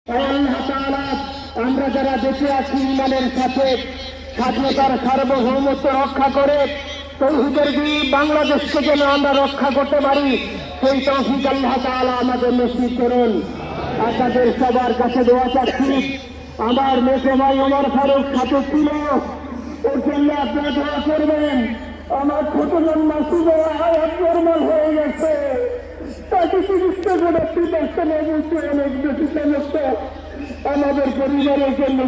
আল্লাহ তাআলা আমরা যারা বেঁচে আছি ইমানের সাথে স্বাধীনতার সার্বভৌমত্ব রক্ষা করে তৌহিদের বাংলাদেশকে যেন আমরা রক্ষা করতে পারি, সেই তৌফিক আল্লাহ তাআলা আমাদের নসিব করুন। আপনাদের সবার কাছে দোয়া চাচ্ছি। আমার মেজো ভাই ওমর ফারুক সাথে ছিল, ওর জন্য আপনারা দোয়া করবেন। আমার ছোট জন মাসুদ হায়াত নরমাল হয়ে গেছে, তাকে চিকিৎসা করে অনেক বেশি সমস্যা। আমাদের পরিবারের জন্য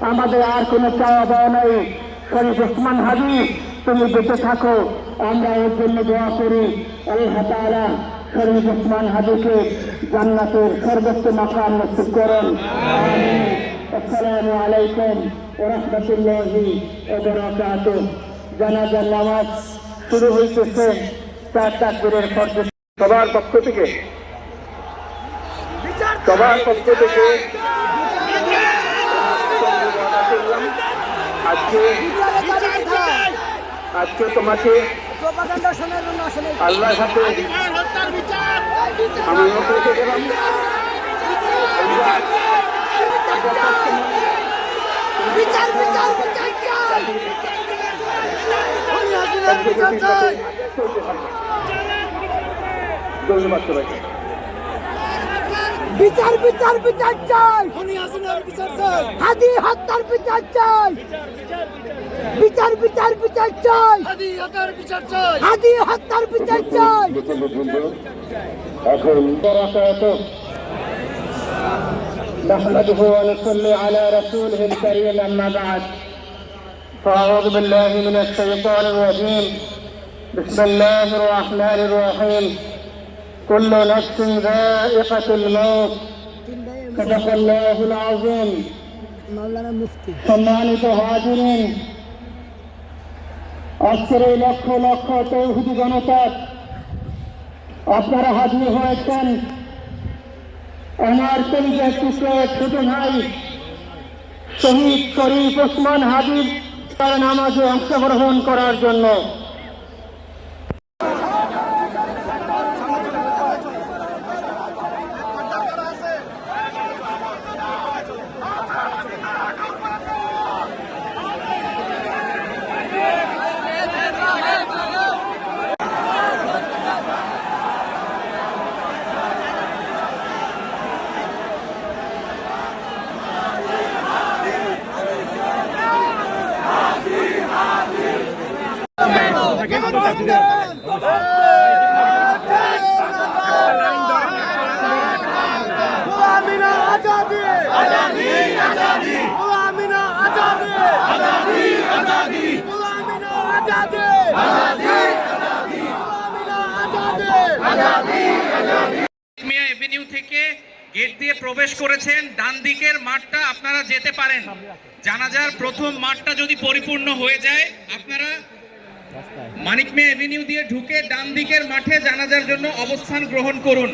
আমাদের আর কোনো চাওয়া পাওয়া নাই। শরীফ ওসমান হাদি, তুমি বেঁচে থাকো, আমরা ওর জন্য দোয়া করি। আল্লাহ তাআলা শরীফ ওসমান হাদিকে জান্নাতের সর্বোচ্চ মাকাম নসিব করুন। আমিন। আসসালামু আলাইকুম ওয়া রাহমাতুল্লাহি ওয়া বারাকাতুহু। জানাজার নামাজ শুরু হইতেছে। চার তাকবীরের পর সবার পক্ষ থেকে আজকে তোমাকে আল্লাহর সাথে আমি রেখে গেলাম। ধন্যবাদ সবাইকে। বিচার বিচার বিচার চাই, হাদি হত্যার বিচার চাই, বিচার বিচার বিচার চাই, হাদি হত্যার বিচার চাই। এখন نحمده ونصلي على رسوله الكريم أما بعد فأعوذ بالله من الشيطان الرجيم بسم الله الرحمن الرحيم كل نفس ذائقة الموت صدق الله العظيم। সম্মানিত হাজিরিন, আজকের এই লক্ষ লক্ষ তৌহিদি জনতা, আপনারা হাজির হয়েছেন আমার কলিজার টুকরো ছোট ভাই শহীদ শরীফ ওসমান হাদির তার নামাজে অংশগ্রহণ করার জন্য। এভিনিউ থেকে গেট দিয়ে প্রবেশ করেছেন, ডান দিকের মাঠটা আপনারা যেতে পারেন। জানাজার প্রথম মাঠটা যদি পরিপূর্ণ হয়ে যায়, আপনারা মানিক মিয়া এভিনিউ দিয়ে ঢুকে ডান দিকের মাঠে জানাজার জন্য অবস্থান গ্রহণ করুন।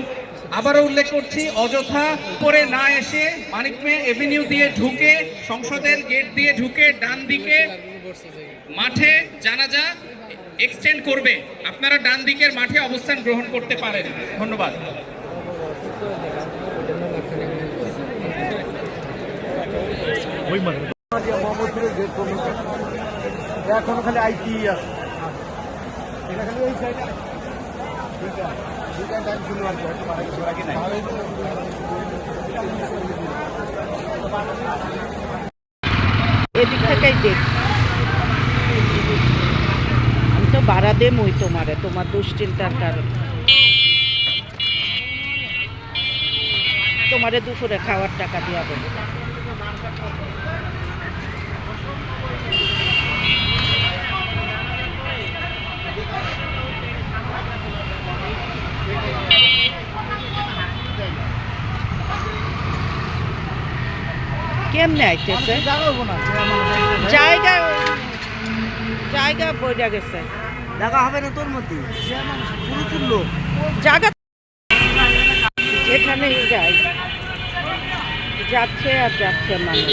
আবারও উল্লেখ করছি, অযথা করে না এসে মানিক মিয়া এভিনিউ দিয়ে ঢুকে সংসদের গেট দিয়ে ঢুকে ডান দিকে মাঠে জানাজা এক্সটেন্ড করবে। আপনারা ডান দিকের মাঠে অবস্থান গ্রহণ করতে পারেন। ধন্যবাদ। এখন খালি আইটি আছে, এদিক থেকেই দেখ। আমি তো বাড়া দেমই তোমারে, তোমার দুশ্চিন্তার কারণে। তোমারে দুপুরে খাওয়ার টাকা দিয়া দেবো। কেমনে আইতেছে? জায়গা জায়গা বইয়া গেছে, দেখা হবে না তোর মধ্যে লোক জায়গা যেখানেই যাই যাচ্ছে আর যাচ্ছে মানুষ।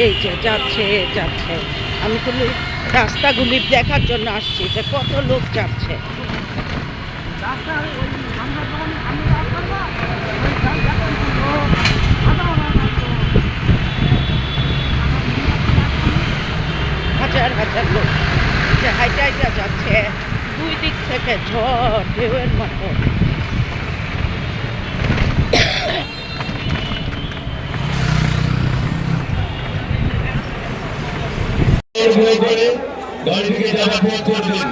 এই যে যাচ্ছে যাচ্ছে, আমি তো রাস্তাগুলি দেখার জন্য আসছি যে কত লোক যাচ্ছে। থেকে ঝড় ঢেউয়ের মতো। গাড়ি থেকে যাতায়াত করবেন।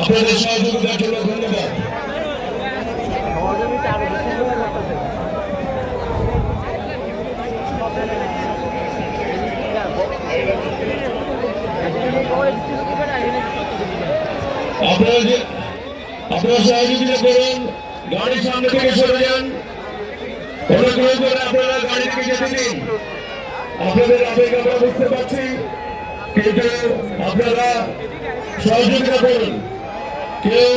আপনাদের সহযোগিতার জন্য ধন্যবাদ। আপনারা সহযোগিতা করুন, গাড়ির সামনে থেকে সরে যান। অনুগ্রহ করে আপনারা গাড়ি থেকে যেতে দিন। আপনাদের আবেগ আমরা বুঝতে পারছি, কিন্তু আপনারা সহযোগিতা করুন। কেউ